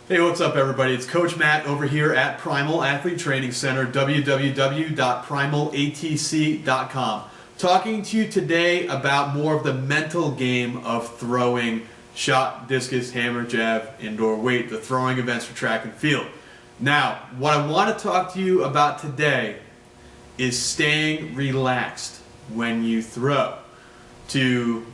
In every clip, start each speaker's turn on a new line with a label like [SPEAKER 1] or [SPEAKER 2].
[SPEAKER 1] Hey, what's up everybody? It's Coach Matt over here at Primal Athlete Training Center, www.primalatc.com. Talking to you today about more of the mental game of throwing shot, discus, hammer, jab, indoor weight, the throwing events for track and field. Now, what I want to talk to you about today is staying relaxed when you throw. To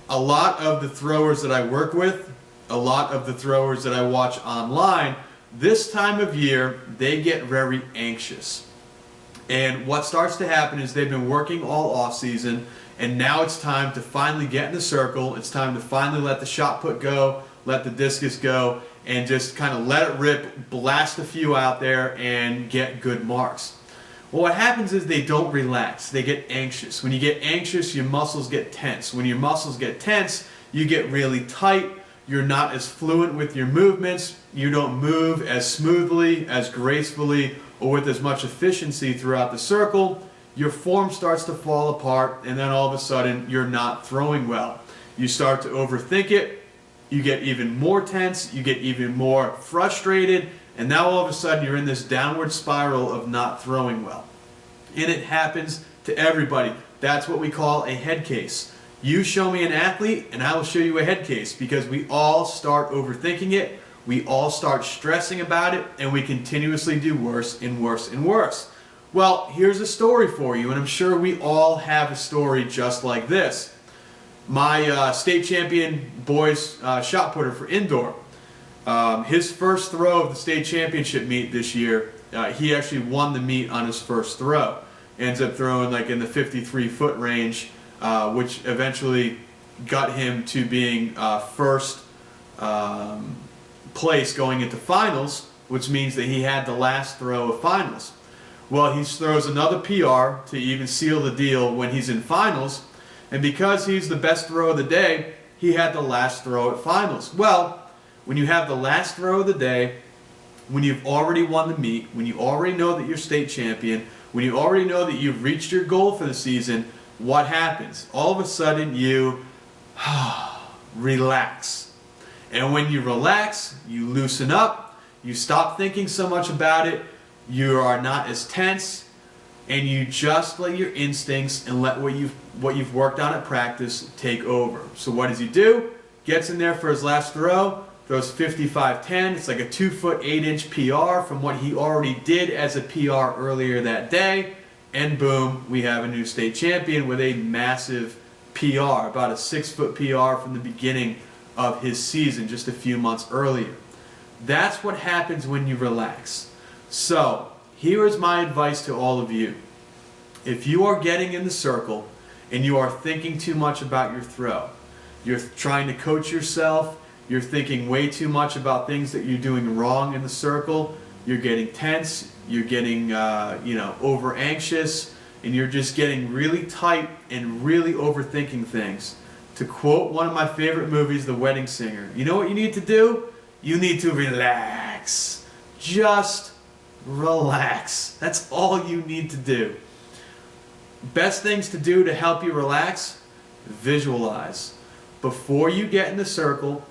[SPEAKER 1] a lot of the throwers that I work with, a lot of the throwers that I watch online, this time of year, they get very anxious. And what starts to happen is they've been working all off season, and now it's time to finally get in the circle. It's time to finally let the shot put go, let the discus go, and just kind of let it rip, blast a few out there, and get good marks. Well, what happens is they don't relax. They get anxious. When you get anxious, your muscles get tense. When your muscles get tense, you get really tight. You're not as fluent with your movements. You don't move as smoothly, as gracefully, or with as much efficiency throughout the circle. Your form starts to fall apart, and then all of a sudden, you're not throwing well. You start to overthink it. You get even more tense. You get even more frustrated. And now all of a sudden, you're in this downward spiral of not throwing well. And it happens to everybody. That's what we call a head case. You show me an athlete and I will show you a head case, because we all start overthinking it, we all start stressing about it, and we continuously do worse and worse and worse. Well, here's a story for you, and I'm sure we all have a story just like this. My state champion boys shot putter for indoor, his first throw of the state championship meet this year, he actually won the meet on his first throw. Ends up throwing like in the 53-foot range, which eventually got him to being first place going into finals, which means that he had the last throw of finals. Well, he throws another PR to even seal the deal when he's in finals, and because he's the best throw of the day, he had the last throw at finals. Well, when you have the last throw of the day, when you've already won the meet, when you already know that you're state champion, when you already know that you've reached your goal for the season, what happens? All of a sudden you relax. And when you relax, you loosen up, you stop thinking so much about it, you are not as tense, and you just let your instincts and let what you've worked on at practice take over. So what does he do? Gets in there for his last throw, throws 55-10. It's like a 2-foot 8-inch PR from what he already did as a PR earlier that day. And boom, we have a new state champion with a massive PR, about a 6-foot PR from the beginning of his season just a few months earlier. That's what happens when you relax. So, here is my advice to all of you. If you are getting in the circle and you are thinking too much about your throw, you're trying to coach yourself, you're thinking way too much about things that you're doing wrong in the circle, you're getting tense, you're getting over anxious, and you're just getting really tight and really overthinking things. To quote one of my favorite movies, The Wedding Singer, you know what you need to do? You need to relax. Just relax. That's all you need to do. Best things to do to help you relax: visualize. Before you get in the circle,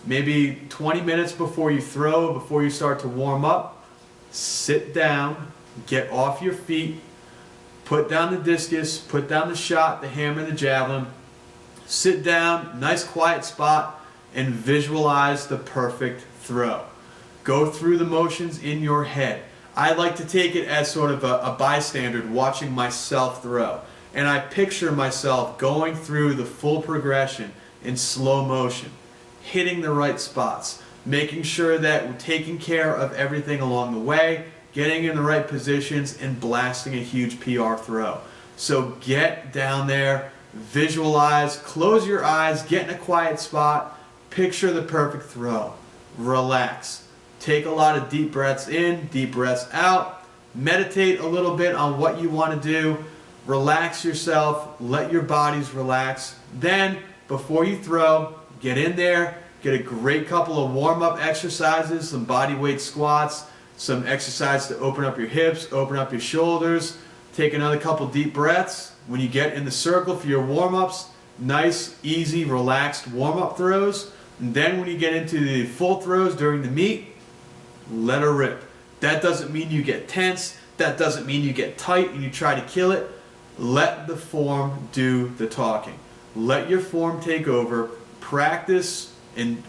[SPEAKER 1] maybe 20 minutes before you throw, before you start to warm up, sit down, get off your feet, put down the discus, put down the shot, the hammer, the javelin, sit down, nice quiet spot, and visualize the perfect throw. Go through the motions in your head. I like to take it as sort of a bystander watching myself throw. And I picture myself going through the full progression in slow motion, hitting the right spots, making sure that we're taking care of everything along the way, getting in the right positions, and blasting a huge PR throw. So get down there, visualize, close your eyes, get in a quiet spot, picture the perfect throw, relax. Take a lot of deep breaths in, deep breaths out, meditate a little bit on what you want to do, relax yourself, let your bodies relax. Then, before you throw, get in there, get a great couple of warm-up exercises, some body weight squats, some exercise to open up your hips, open up your shoulders. Take another couple deep breaths. When you get in the circle for your warm-ups, nice, easy, relaxed warm-up throws. And then when you get into the full throws during the meet, let her rip. That doesn't mean you get tense. That doesn't mean you get tight and you try to kill it. Let the form do the talking. Let your form take over. Practice and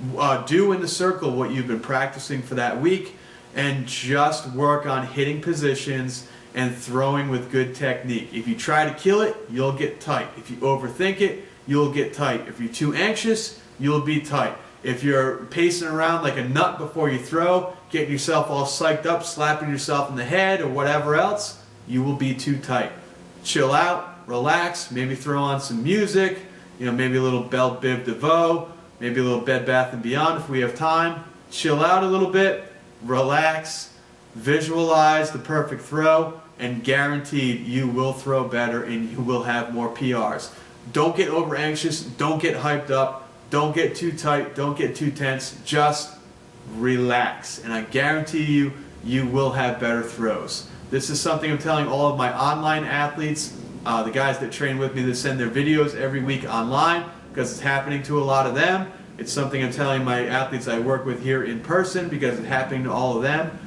[SPEAKER 1] do in the circle what you've been practicing for that week, and just work on hitting positions and throwing with good technique. If you try to kill it, you'll get tight. If you overthink it, you'll get tight. If you're too anxious, you'll be tight. If you're pacing around like a nut before you throw, getting yourself all psyched up, slapping yourself in the head or whatever else, you will be too tight. Chill out, relax, maybe throw on some music, maybe a little Belle Biv DeVoe, maybe a little Bed Bath & Beyond if we have time. Chill out a little bit, relax, visualize the perfect throw, and guaranteed you will throw better and you will have more PRs. Don't get over anxious, don't get hyped up, don't get too tight, don't get too tense, just relax. And I guarantee you, you will have better throws. This is something I'm telling all of my online athletes, the guys that train with me that send their videos every week online, because it's happening to a lot of them. It's something I'm telling my athletes I work with here in person because it's happening to all of them.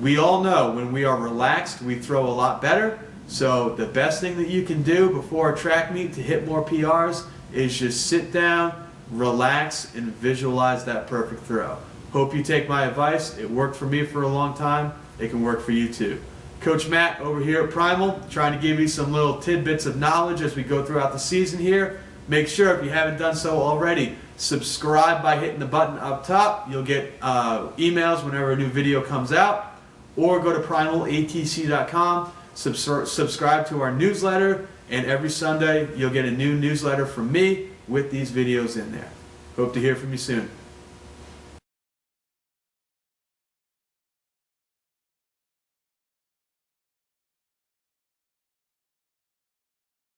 [SPEAKER 1] We all know when we are relaxed, we throw a lot better. So the best thing that you can do before a track meet to hit more PRs is just sit down, relax, and visualize that perfect throw. Hope you take my advice. It worked for me for a long time. It can work for you too. Coach Matt over here at Primal, trying to give you some little tidbits of knowledge as we go throughout the season here. Make sure, if you haven't done so already, subscribe by hitting the button up top. You'll get emails whenever a new video comes out. Or go to primalatc.com, subscribe to our newsletter, and every Sunday you'll get a new newsletter from me with these videos in there. Hope to hear from you soon.